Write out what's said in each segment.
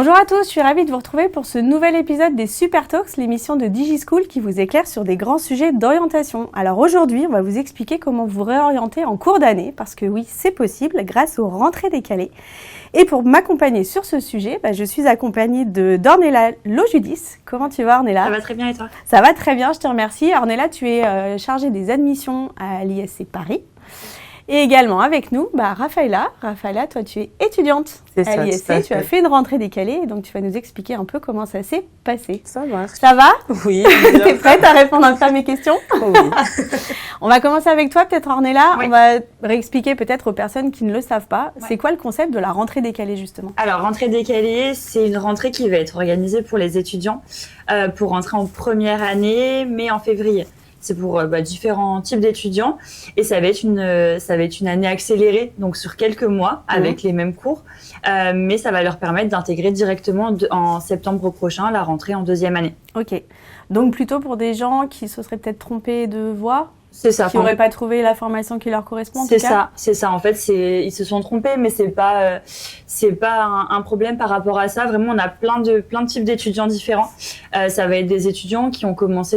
Bonjour à tous, je suis ravie de vous retrouver pour ce nouvel épisode des Super Talks, l'émission de DigiSchool qui vous éclaire sur des grands sujets d'orientation. Alors aujourd'hui, on va vous expliquer comment vous réorienter en cours d'année, parce que oui, c'est possible grâce aux rentrées décalées. Et pour m'accompagner sur ce sujet, je suis accompagnée d'Ornella Lojudis. Comment tu vas, Ornella ? Ça va très bien et toi ? Ça va très bien, je te remercie. Ornella, tu es chargée des admissions à l'ISC Paris. Et également avec nous, Raphaëla. Raphaëla, toi, tu es étudiante à l'ISC. Tu as fait une rentrée décalée, donc tu vas nous expliquer un peu comment ça s'est passé. Ça marche. Ça va ? Oui. T'es prête à répondre un peu à mes questions ? Oui. On va commencer avec toi, peut-être, Ornella. Oui. On va réexpliquer peut-être aux personnes qui ne le savent pas. Ouais. C'est quoi le concept de la rentrée décalée, justement ? Alors, rentrée décalée, c'est une rentrée qui va être organisée pour les étudiants pour rentrer en première année, mais en février. C'est pour différents types d'étudiants et ça va être une année accélérée, donc sur quelques mois avec les mêmes cours, mais ça va leur permettre d'intégrer directement en septembre prochain la rentrée en deuxième année. Ok. Donc plutôt pour des gens qui se seraient peut-être trompés de voie, C'est ça. qui n'auraient pas trouvé la formation qui leur correspond. C'est ça. En fait, ils se sont trompés, mais c'est pas un problème par rapport à ça. Vraiment, on a plein de types d'étudiants différents. Ça va être des étudiants qui ont commencé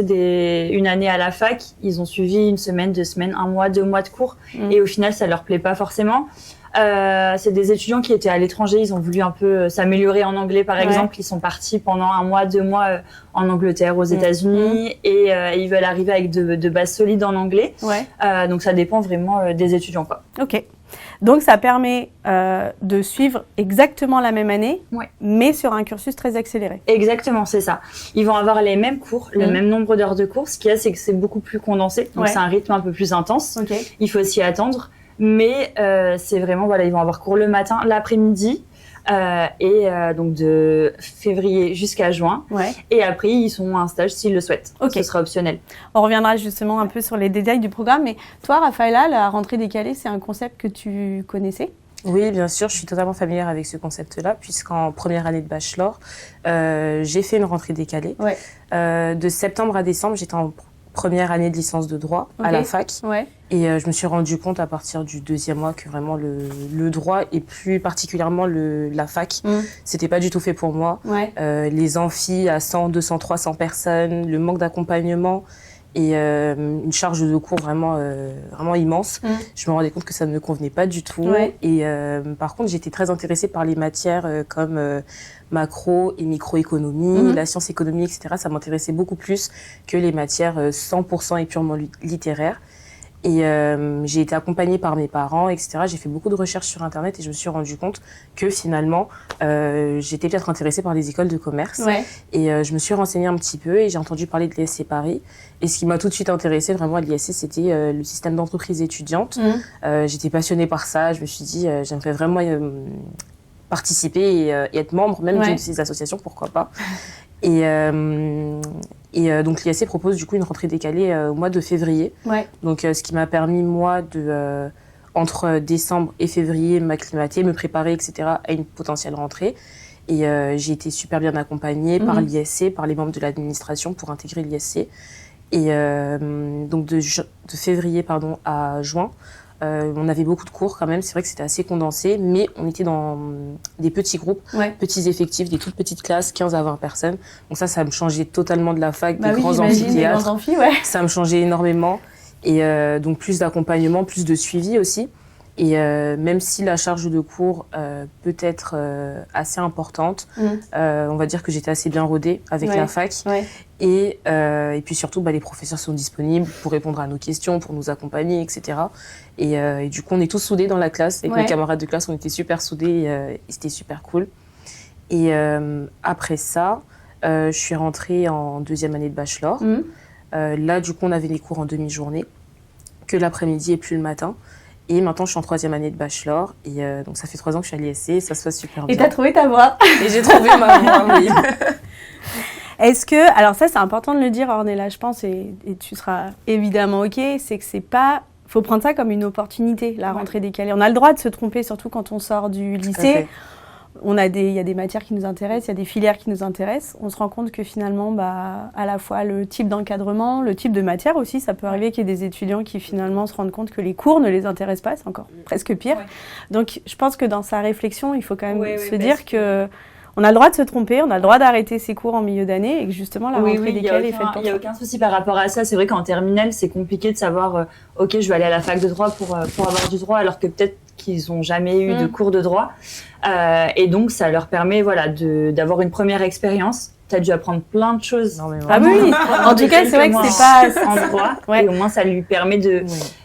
une année à la fac. Ils ont suivi une semaine, 2 semaines, 1 mois, 2 mois de cours. Et au final, ça leur plaît pas forcément. C'est des étudiants qui étaient à l'étranger, ils ont voulu un peu s'améliorer en anglais par exemple, ils sont partis pendant 1 mois, 2 mois en Angleterre, aux États-Unis et ils veulent arriver avec de bases solides en anglais. Donc ça dépend vraiment des étudiants quoi. Ok. Donc ça permet de suivre exactement la même année, mais sur un cursus très accéléré. Exactement, c'est ça. Ils vont avoir les mêmes cours, le même nombre d'heures de cours. Ce qu'il y a, c'est que c'est beaucoup plus condensé, donc c'est un rythme un peu plus intense. Il faut s'y attendre. Mais c'est vraiment, ils vont avoir cours le matin, l'après-midi, et donc de février jusqu'à juin. Et après, ils sont à un stage s'ils le souhaitent. Ce sera optionnel. On reviendra justement un peu sur les détails du programme. Mais toi, Raphaëla, la rentrée décalée, c'est un concept que tu connaissais ? Oui, bien sûr, je suis totalement familière avec ce concept-là, puisqu'en première année de bachelor, j'ai fait une rentrée décalée. De septembre à décembre, j'étais en première année de licence de droit à la fac. Et je me suis rendu compte à partir du 2e mois que vraiment le droit et plus particulièrement la fac, c'était pas du tout fait pour moi. Les amphis à 100, 200, 300 personnes, le manque d'accompagnement et une charge de cours vraiment immense. Je me rendais compte que ça ne me convenait pas du tout. Et par contre, j'étais très intéressée par les matières comme macro et microéconomie, la science économie, etc. Ça m'intéressait beaucoup plus que les matières 100% et purement littéraires. Et j'ai été accompagnée par mes parents, etc. J'ai fait beaucoup de recherches sur Internet et je me suis rendu compte que finalement, j'étais peut-être intéressée par les écoles de commerce. Et je me suis renseignée un petit peu et j'ai entendu parler de l'ISC Paris. Et ce qui m'a tout de suite intéressée vraiment à l'ISC, c'était le système d'entreprise étudiante. J'étais passionnée par ça. Je me suis dit, j'aimerais vraiment participer et être membre même de ces associations, pourquoi pas. Et donc l'ISC propose du coup une rentrée décalée au mois de février. Donc ce qui m'a permis moi de entre décembre et février m'acclimater, me préparer, etc. à une potentielle rentrée. Et j'ai été super bien accompagnée par l'ISC, par les membres de l'administration pour intégrer l'ISC. Et donc de février à juin, on avait beaucoup de cours quand même, c'est vrai que c'était assez condensé, mais on était dans des petits groupes, petits effectifs, des toutes petites classes, 15 à 20 personnes. Donc ça me changeait totalement de la fac, des grands amphithéâtres. Ça me changeait énormément. Et donc plus d'accompagnement, plus de suivi aussi. Et même si la charge de cours peut être assez importante, on va dire que j'étais assez bien rodée avec la fac. Et puis surtout, les professeurs sont disponibles pour répondre à nos questions, pour nous accompagner, etc. Et du coup, on est tous soudés dans la classe. Avec mes camarades de classe, on était super soudés et c'était super cool. Et après ça, je suis rentrée en 2e année de bachelor. Là, du coup, on avait les cours en demi-journée, que l'après-midi et plus le matin. Et maintenant, je suis en 3e année de bachelor. Et donc, ça fait 3 ans que je suis à l'ISC et ça se passe super bien. Et t'as trouvé ta voie. Et j'ai trouvé ma voie, oui. Est-ce que, alors ça c'est important de le dire Ornella, je pense, et tu seras évidemment ok, c'est que c'est pas, faut prendre ça comme une opportunité, la rentrée décalée. On a le droit de se tromper, surtout quand on sort du lycée. Il y a des matières qui nous intéressent, il y a des filières qui nous intéressent. On se rend compte que finalement, à la fois le type d'encadrement, le type de matière aussi, ça peut arriver qu'il y ait des étudiants qui finalement se rendent compte que les cours ne les intéressent pas, c'est encore presque pire. Donc je pense que dans sa réflexion, il faut quand même se dire que on a le droit de se tromper, on a le droit d'arrêter ses cours en milieu d'année et que justement la rentrée décalée est faite pour ça. Il n'y a aucun souci par rapport à ça. C'est vrai qu'en terminale, c'est compliqué de savoir, ok, je vais aller à la fac de droit pour avoir du droit, alors que peut-être qu'ils n'ont jamais eu de cours de droit. Et donc, ça leur permet d'avoir une première expérience. Tu as dû apprendre plein de choses. Ah oui, en tout cas, c'est vrai que c'est pas en droit. Et au moins, ça lui permet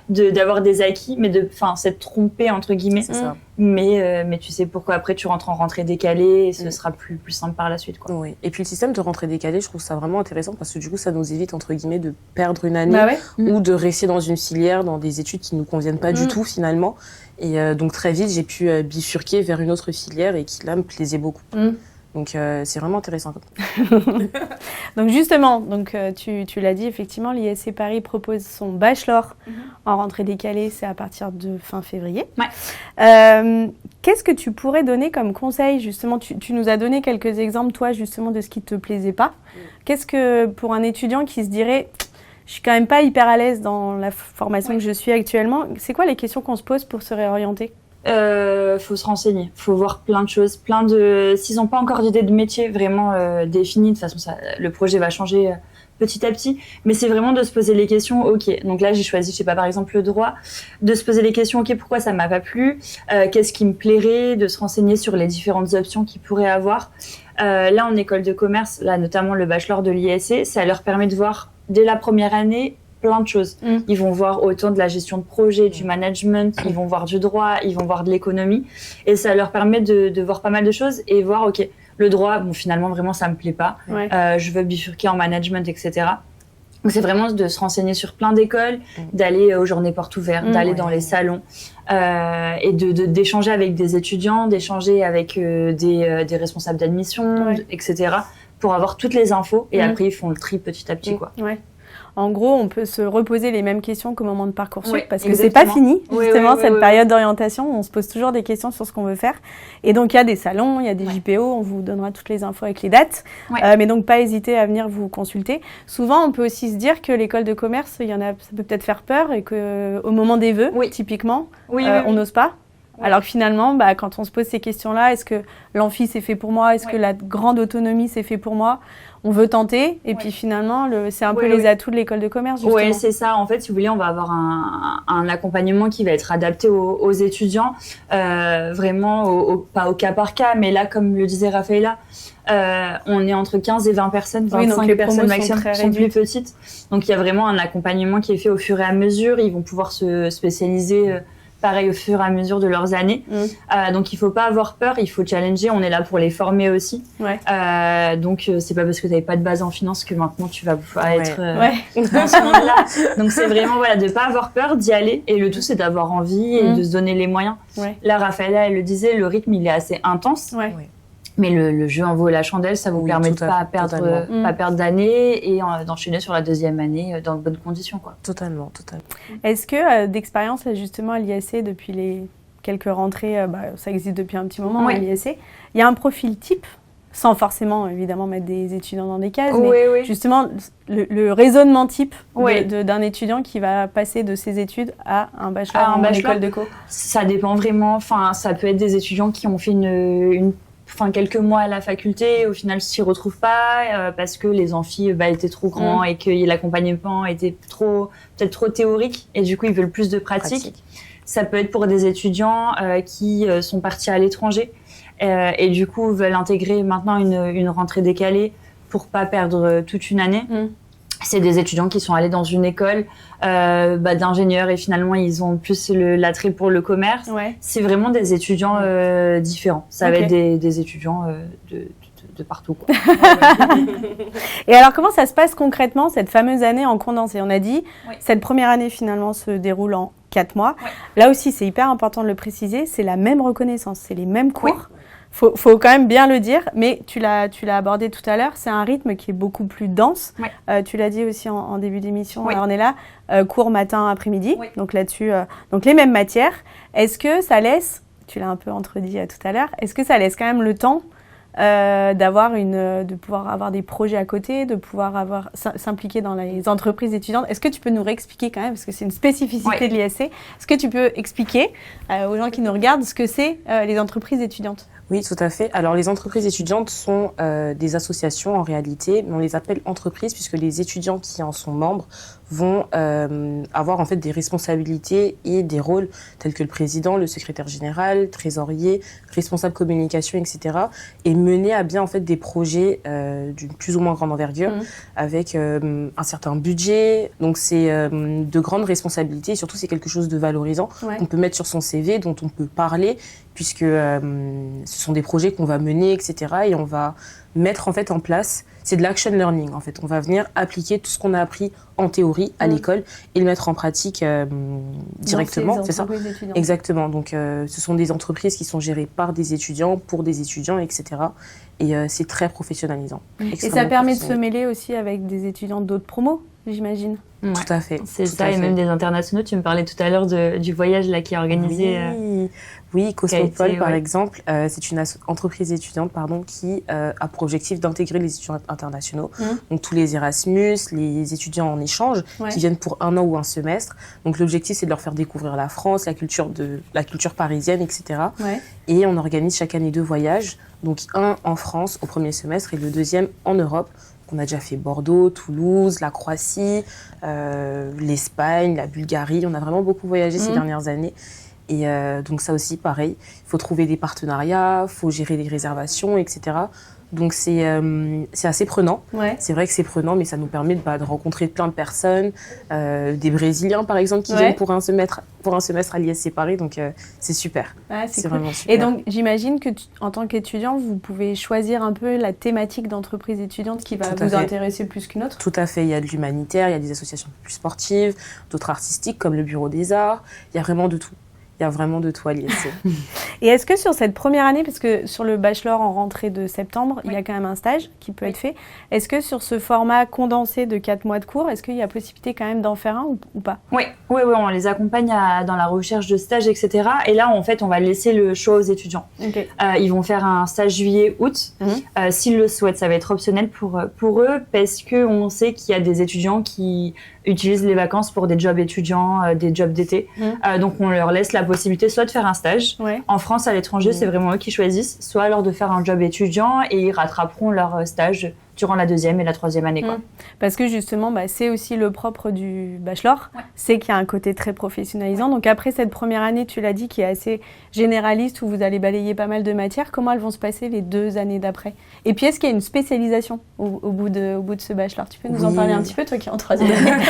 d'avoir des acquis, mais s'être trompé, entre guillemets. C'est ça. Mais tu sais pourquoi après tu rentres en rentrée décalée et ce sera plus simple par la suite, quoi. Oui. Et puis le système de rentrée décalée, je trouve ça vraiment intéressant parce que du coup, ça nous évite, entre guillemets, de perdre une année ou de rester dans une filière, dans des études qui ne nous conviennent pas du tout, finalement. Et donc, très vite, j'ai pu bifurquer vers une autre filière et qui, là, me plaisait beaucoup. Donc, c'est vraiment intéressant. Donc, justement, tu l'as dit, effectivement, l'ISC Paris propose son bachelor en rentrée décalée, c'est à partir de fin février. Ouais. Qu'est-ce que tu pourrais donner comme conseil, justement, tu nous as donné quelques exemples, toi, justement, de ce qui ne te plaisait pas. Qu'est-ce que, pour un étudiant qui se dirait, je suis quand même pas hyper à l'aise dans la formation que je suis actuellement, c'est quoi les questions qu'on se pose pour se réorienter ? Faut se renseigner, faut voir plein de choses, s'ils n'ont pas encore d'idée de métier vraiment définie, de toute façon le projet va changer petit à petit, mais c'est vraiment de se poser les questions, ok, donc là j'ai choisi, je sais pas, par exemple le droit, de se poser les questions, ok, pourquoi ça m'a pas plu, qu'est-ce qui me plairait, de se renseigner sur les différentes options qu'ils pourraient avoir. Là en école de commerce, là notamment le bachelor de l'ISC, ça leur permet de voir dès la première année plein de choses. Ils vont voir autant de la gestion de projet, du management, ils vont voir du droit, ils vont voir de l'économie. Et ça leur permet de voir pas mal de choses et voir, ok, le droit, bon, finalement, vraiment, ça me plaît pas. Je veux bifurquer en management, etc. Donc, c'est vraiment de se renseigner sur plein d'écoles, d'aller aux journées portes ouvertes, d'aller dans les salons et d'échanger avec des étudiants, d'échanger avec des responsables d'admission, etc. pour avoir toutes les infos. Et après, ils font le tri petit à petit, quoi. En gros, on peut se reposer les mêmes questions qu'au moment de Parcoursup parce que c'est pas fini, justement, cette période d'orientation. On se pose toujours des questions sur ce qu'on veut faire. Et donc, il y a des salons, il y a des JPO, on vous donnera toutes les infos avec les dates. Mais donc, pas hésiter à venir vous consulter. Souvent, on peut aussi se dire que l'école de commerce, ça peut peut-être faire peur et qu'au moment des vœux, typiquement, on n'ose pas. Alors que finalement, quand on se pose ces questions-là, est-ce que l'amphi c'est fait pour moi ? Est-ce que la grande autonomie c'est fait pour moi ? On veut tenter et puis finalement, c'est un peu les atouts de l'école de commerce, justement. Oui, c'est ça. En fait, si vous voulez, on va avoir un accompagnement qui va être adapté aux étudiants, vraiment pas au cas par cas, mais là, comme le disait Raphaëlla, on est entre 15 et 20 personnes, 25 personnes maximum, sont plus petites. Donc, il y a vraiment un accompagnement qui est fait au fur et à mesure. Ils vont pouvoir se spécialiser pareil au fur et à mesure de leurs années. Donc, il faut pas avoir peur, il faut challenger. On est là pour les former aussi. Donc, c'est pas parce que tu n'avais pas de base en finance que maintenant tu vas pouvoir être dans ce monde-là. Donc, c'est vraiment de pas avoir peur, d'y aller. Et le tout, c'est d'avoir envie et de se donner les moyens. Là, Raphaëlla, elle le disait, le rythme, il est assez intense. Mais le jeu en vaut la chandelle, ça vous permet de pas perdre d'année et d'enchaîner sur la deuxième année dans de bonnes conditions, quoi. Totalement. Est-ce que d'expérience, justement, à l'ISC, depuis les quelques rentrées, ça existe depuis un petit moment, à l'ISC, il y a un profil type, sans forcément, évidemment, mettre des étudiants dans des cases, mais justement, le raisonnement type d'un étudiant qui va passer de ses études à un bachelor en école de co. Ça dépend vraiment. Enfin, ça peut être des étudiants qui ont fait quelques mois à la faculté, au final s'y retrouvent pas parce que les amphis étaient trop grands et que l'accompagnement était peut-être trop théorique et du coup ils veulent plus de pratique. Ça peut être pour des étudiants qui sont partis à l'étranger et du coup veulent intégrer maintenant une rentrée décalée pour pas perdre toute une année. C'est des étudiants qui sont allés dans une école d'ingénieurs et finalement ils ont plus l'attrait pour le commerce. C'est vraiment des étudiants différents. Ça va être des étudiants de partout, quoi. Et alors comment ça se passe concrètement cette fameuse année en condensé ? On a dit cette première année finalement se déroule en 4 mois. Là aussi c'est hyper important de le préciser, c'est la même reconnaissance, c'est les mêmes cours. Faut quand même bien le dire, mais tu l'as abordé tout à l'heure, c'est un rythme qui est beaucoup plus dense. Tu l'as dit aussi en début d'émission, Ornella, cours matin, après-midi, donc là-dessus, donc les mêmes matières. Est-ce que ça laisse, tu l'as un peu entredit tout à l'heure, est-ce que ça laisse quand même le temps de pouvoir avoir des projets à côté, de pouvoir s'impliquer dans les entreprises étudiantes. Est-ce que tu peux nous réexpliquer quand même, parce que c'est une spécificité de l'ISC, est-ce que tu peux expliquer aux gens qui nous regardent ce que c'est les entreprises étudiantes ? Oui, tout à fait. Alors, les entreprises étudiantes sont des associations en réalité, mais on les appelle entreprises puisque les étudiants qui en sont membres vont avoir en fait des responsabilités et des rôles tels que le président, le secrétaire général, trésorier, responsable communication, etc. et mener à bien en fait des projets d'une plus ou moins grande envergure avec un certain budget. Donc, c'est de grandes responsabilités et surtout, c'est quelque chose de valorisant qu'on peut mettre sur son CV, dont on peut parler puisque ce sont des projets qu'on va mener, etc. Et on va mettre en fait en place, c'est de l'action learning en fait. On va venir appliquer tout ce qu'on a appris en théorie à l'école et le mettre en pratique directement. C'est ça. Exactement. Donc ce sont des entreprises qui sont gérées par des étudiants, pour des étudiants, etc. Et c'est très professionnalisant. Et ça permet de se mêler aussi avec des étudiants d'autres promos, j'imagine. Ouais. Tout à fait. C'est ça, et même des internationaux. Tu me parlais tout à l'heure du voyage là, qui est organisé. Oui, Cosmopol, par exemple, c'est une entreprise étudiante qui a pour objectif d'intégrer les étudiants internationaux. Donc, tous les Erasmus, les étudiants en échange qui viennent pour 1 an ou un semestre. Donc, l'objectif, c'est de leur faire découvrir la France, la culture parisienne, etc. Et on organise chaque année 2 voyages. Donc, un en France au premier semestre et le deuxième en Europe. On a déjà fait Bordeaux, Toulouse, la Croatie, l'Espagne, la Bulgarie. On a vraiment beaucoup voyagé ces dernières années. Et donc ça aussi, pareil, il faut trouver des partenariats, il faut gérer les réservations, etc. Donc c'est assez prenant. C'est vrai que c'est prenant, mais ça nous permet de rencontrer plein de personnes, des Brésiliens par exemple qui viennent pour un semestre à l'ISC Paris, donc c'est super. C'est cool. Vraiment super. Et donc j'imagine que en tant qu'étudiant, vous pouvez choisir un peu la thématique d'entreprise étudiante qui va vous intéresser plus qu'une autre. Tout à fait, il y a de l'humanitaire, il y a des associations plus sportives, d'autres artistiques comme le Bureau des Arts, il y a vraiment de tout. Il y a vraiment de tout à l'ISC. Et est-ce que sur cette première année, parce que sur le bachelor en rentrée de septembre, il y a quand même un stage qui peut être fait, est-ce que sur ce format condensé de 4 mois de cours, est-ce qu'il y a possibilité quand même d'en faire un ou pas ? Oui, on les accompagne dans la recherche de stages, etc. Et là, en fait, on va laisser le choix aux étudiants. Ils vont faire un stage juillet-août. S'ils le souhaitent, ça va être optionnel pour eux parce qu'on sait qu'il y a des étudiants qui utilisent les vacances pour des jobs étudiants, des jobs d'été. Donc, on leur laisse la possibilité soit de faire un stage en France, à l'étranger, c'est vraiment eux qui choisissent, soit alors de faire un job étudiant et ils rattraperont leur stage durant la 2e et la 3e année. Parce que justement, c'est aussi le propre du bachelor, c'est qu'il y a un côté très professionnalisant. Donc après cette première année, tu l'as dit, qui est assez généraliste, où vous allez balayer pas mal de matières, comment elles vont se passer les 2 années d'après ? Et puis est-ce qu'il y a une spécialisation au bout de ce bachelor ? Tu peux nous en parler un petit peu, toi qui es en 3e année ?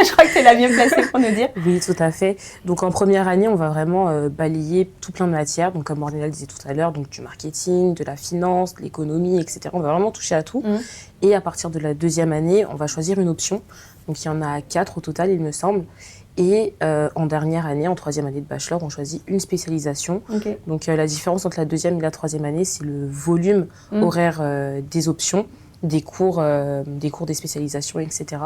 Je crois que tu es la mieux placée pour nous dire. Oui, tout à fait. Donc en première année, on va vraiment balayer tout plein de matières. Donc comme Ornella disait tout à l'heure, donc du marketing, de la finance, de l'économie, etc. On va vraiment toucher à tout. Et à partir de la 2e année, on va choisir une option. Donc il y en a 4 au total, il me semble. Et en dernière année, en 3e année de bachelor, on choisit une spécialisation. Donc la différence entre la 2e et la 3e année, c'est le volume horaire des options, des cours des spécialisations, etc.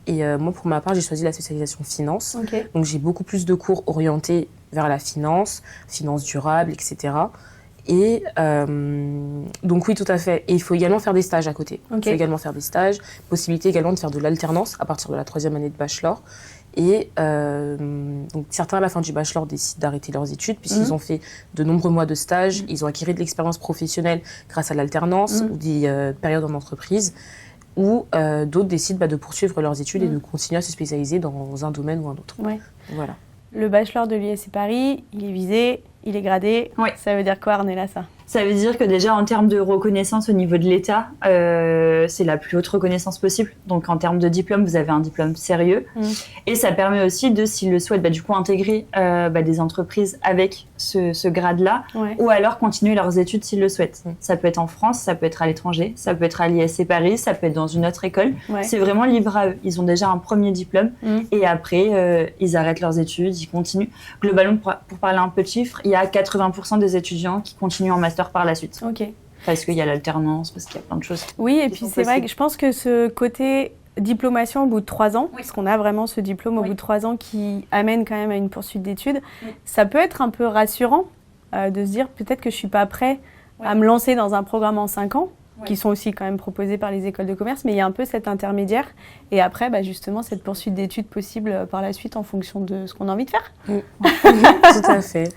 Et moi, pour ma part, j'ai choisi la spécialisation finance. Donc j'ai beaucoup plus de cours orientés vers la finance durable, etc. Et donc oui, tout à fait. Et il faut également faire des stages à côté. Il faut également faire des stages. Possibilité également de faire de l'alternance à partir de la 3e année de bachelor. Et donc certains à la fin du bachelor décident d'arrêter leurs études puisqu'ils ont fait de nombreux mois de stage. Ils ont acquis de l'expérience professionnelle grâce à l'alternance ou des périodes en entreprise. Ou d'autres décident de poursuivre leurs études et de continuer à se spécialiser dans un domaine ou un autre. Voilà. Le bachelor de l'ISC Paris, il est visé, il est gradé. Ça veut dire quoi, Ornella, ça ? Ça veut dire que déjà, en termes de reconnaissance au niveau de l'État, c'est la plus haute reconnaissance possible. Donc, en termes de diplôme, vous avez un diplôme sérieux. Et ça permet aussi de, s'ils le souhaitent, du coup, intégrer des entreprises avec ce grade-là, ou alors continuer leurs études s'ils le souhaitent. Ça peut être en France, ça peut être à l'étranger, ça peut être à l'ISC Paris, ça peut être dans une autre école. C'est vraiment libre à eux. Ils ont déjà un premier diplôme et après, ils arrêtent leurs études, ils continuent. Globalement, pour parler un peu de chiffres, il y a 80% des étudiants qui continuent en master par la suite. Parce qu'il y a l'alternance, parce qu'il y a plein de choses. Oui, et puis c'est vrai que je pense que ce côté diplomation au bout de 3 ans, parce qu'on a vraiment ce diplôme au bout de 3 ans qui amène quand même à une poursuite d'études, ça peut être un peu rassurant de se dire peut-être que je ne suis pas prêt à me lancer dans un programme en 5 ans. qui sont aussi quand même proposés par les écoles de commerce, mais il y a un peu cet intermédiaire. Et après, justement, cette poursuite d'études possible par la suite en fonction de ce qu'on a envie de faire. Tout à fait.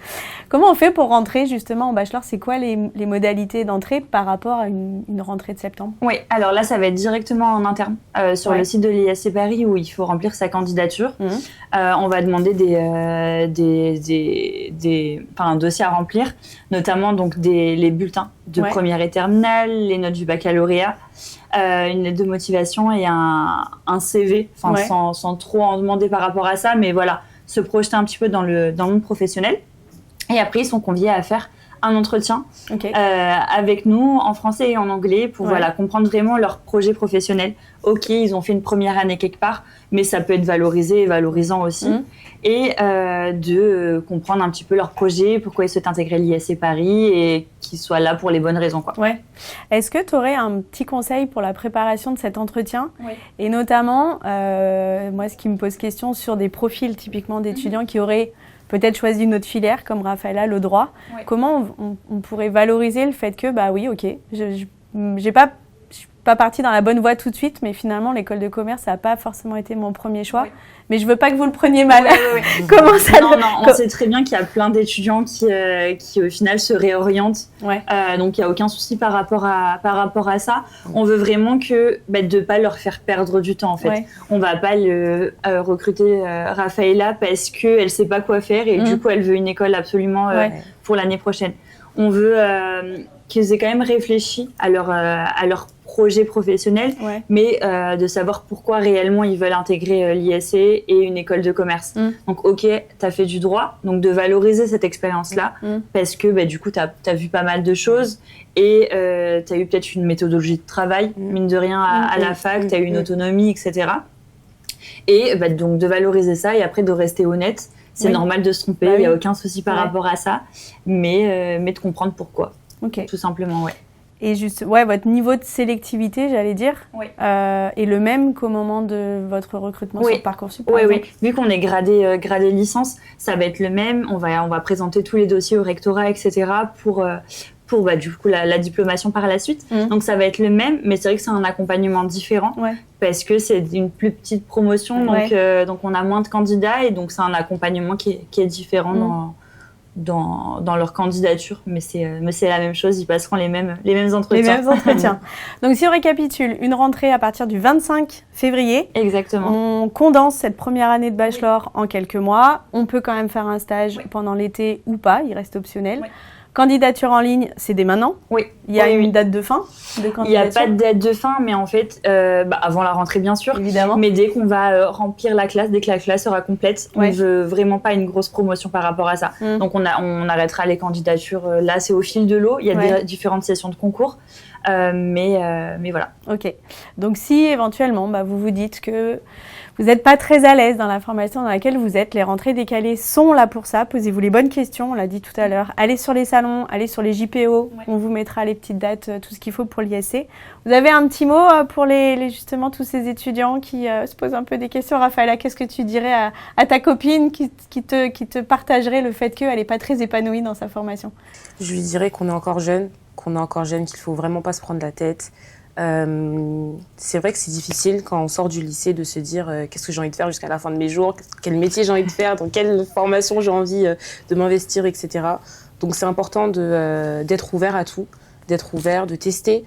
Comment on fait pour rentrer justement en bachelor? C'est quoi les modalités d'entrée par rapport à une rentrée de septembre? Oui, alors là, ça va être directement en interne sur le site de l'ISC Paris où il faut remplir sa candidature. On va demander un dossier à remplir, notamment donc les bulletins de première et terminale, les notes du baccalauréat, une lettre de motivation et un CV, sans trop en demander par rapport à ça, mais voilà, se projeter un petit peu dans le monde professionnel. Et après, ils sont conviés à faire un entretien avec nous en français et en anglais pour comprendre vraiment leur projet professionnel. Ok, ils ont fait une première année quelque part, mais ça peut être valorisé et valorisant aussi. Et de comprendre un petit peu leur projet, pourquoi ils souhaitent intégrer l'ISC Paris et qu'ils soient là pour les bonnes raisons. Ouais. Est-ce que tu aurais un petit conseil pour la préparation de cet entretien? Et notamment, moi, ce qui me pose question sur des profils typiquement d'étudiants qui auraient peut-être choisi une autre filière, comme Raphaëlla, le droit. Comment on pourrait valoriser le fait que, je suis pas partie dans la bonne voie tout de suite, mais finalement, l'école de commerce, ça n'a pas forcément été mon premier choix. Mais je veux pas que vous le preniez mal. Comment ça? Non, on sait très bien qu'il y a plein d'étudiants qui au final, se réorientent. Donc, il n'y a aucun souci par rapport à ça. On veut vraiment de ne pas leur faire perdre du temps, en fait. On va pas recruter Raphaëlla parce qu'elle ne sait pas quoi faire et du coup, elle veut une école absolument pour l'année prochaine. On veut qu'ils aient quand même réfléchi à leur projet professionnel, mais de savoir pourquoi réellement ils veulent intégrer l'ISC et une école de commerce. Donc, ok, tu as fait du droit, donc de valoriser cette expérience-là, parce que du coup, tu as vu pas mal de choses et tu as eu peut-être une méthodologie de travail, mine de rien, à la fac, tu as eu une autonomie, etc. Et donc de valoriser ça et après de rester honnête. C'est normal de se tromper, il n'y a aucun souci par rapport à ça, mais de comprendre pourquoi. Tout simplement, Et juste, votre niveau de sélectivité, j'allais dire, est le même qu'au moment de votre recrutement sur Parcoursup, par exemple. Vu qu'on est gradé licence, ça va être le même. On va présenter tous les dossiers au rectorat, etc. pour du coup la diplomation par la suite. Donc ça va être le même, mais c'est vrai que c'est un accompagnement différent parce que c'est une plus petite promotion, donc on a moins de candidats et donc c'est un accompagnement qui est différent dans leur candidature, mais c'est la même chose, ils passeront les mêmes entretiens. Donc si on récapitule, une rentrée à partir du 25 février. Exactement. On condense cette première année de bachelor en quelques mois. On peut quand même faire un stage pendant l'été ou pas, il reste optionnel. Candidature en ligne, c'est dès maintenant. Il y a une date de fin de candidature. Il n'y a pas de date de fin, mais en fait, avant la rentrée bien sûr, évidemment. Mais dès qu'on va remplir la classe, dès que la classe sera complète, on ne veut vraiment pas une grosse promotion par rapport à ça. Donc on arrêtera les candidatures. Là, c'est au fil de l'eau. Il y a différentes sessions de concours, mais voilà. Ok. Donc si éventuellement, vous vous dites que vous n'êtes pas très à l'aise dans la formation dans laquelle vous êtes, les rentrées décalées sont là pour ça. Posez-vous les bonnes questions, on l'a dit tout à l'heure. Allez sur les salons, allez sur les JPO, on vous mettra les petites dates, tout ce qu'il faut pour l'ISC. Vous avez un petit mot pour justement tous ces étudiants qui se posent un peu des questions? Raphaëlla, qu'est-ce que tu dirais à ta copine qui te partagerait le fait qu'elle n'est pas très épanouie dans sa formation? Je lui dirais qu'on est encore jeune, qu'il ne faut vraiment pas se prendre la tête. C'est vrai que c'est difficile quand on sort du lycée de se dire qu'est-ce que j'ai envie de faire jusqu'à la fin de mes jours, quel métier j'ai envie de faire, dans quelle formation j'ai envie de m'investir, etc. Donc c'est important d'être ouvert à tout, d'être ouvert, de tester.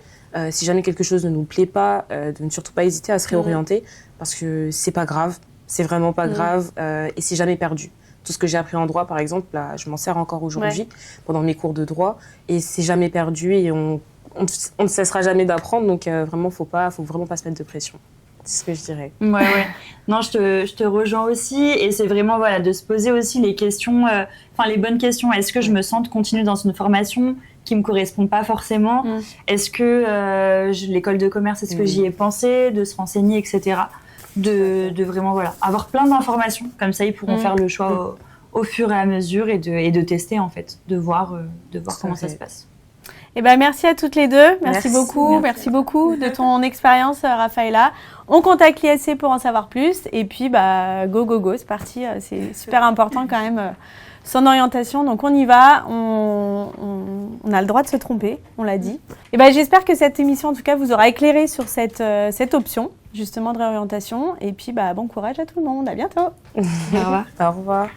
Si jamais quelque chose ne nous plaît pas, de ne surtout pas hésiter à se réorienter parce que c'est pas grave, c'est vraiment pas grave et c'est jamais perdu. Tout ce que j'ai appris en droit, par exemple, là, je m'en sers encore aujourd'hui pendant mes cours de droit et c'est jamais perdu et on ne cessera jamais d'apprendre, donc vraiment, faut vraiment pas se mettre de pression. C'est ce que je dirais. Non, je te rejoins aussi, et c'est vraiment de se poser aussi les questions, les bonnes questions. Est-ce que je me sens de continuer dans une formation qui me correspond pas forcément? Est-ce que l'école de commerce, est-ce que j'y ai pensé, de se renseigner, etc. De vraiment avoir plein d'informations, comme ça ils pourront faire le choix au fur et à mesure et de tester en fait, de voir comment ça se passe. Merci à toutes les deux. Merci beaucoup de ton expérience, Raphaëlla. On contacte l'ISC pour en savoir plus. Et puis, go, c'est parti. C'est super important quand même, son orientation. Donc, on y va. On on a le droit de se tromper, on l'a dit. Et ben, j'espère que cette émission, en tout cas, vous aura éclairé sur cette option, justement, de réorientation. Et puis, bon courage à tout le monde. À bientôt. Au revoir. Au revoir.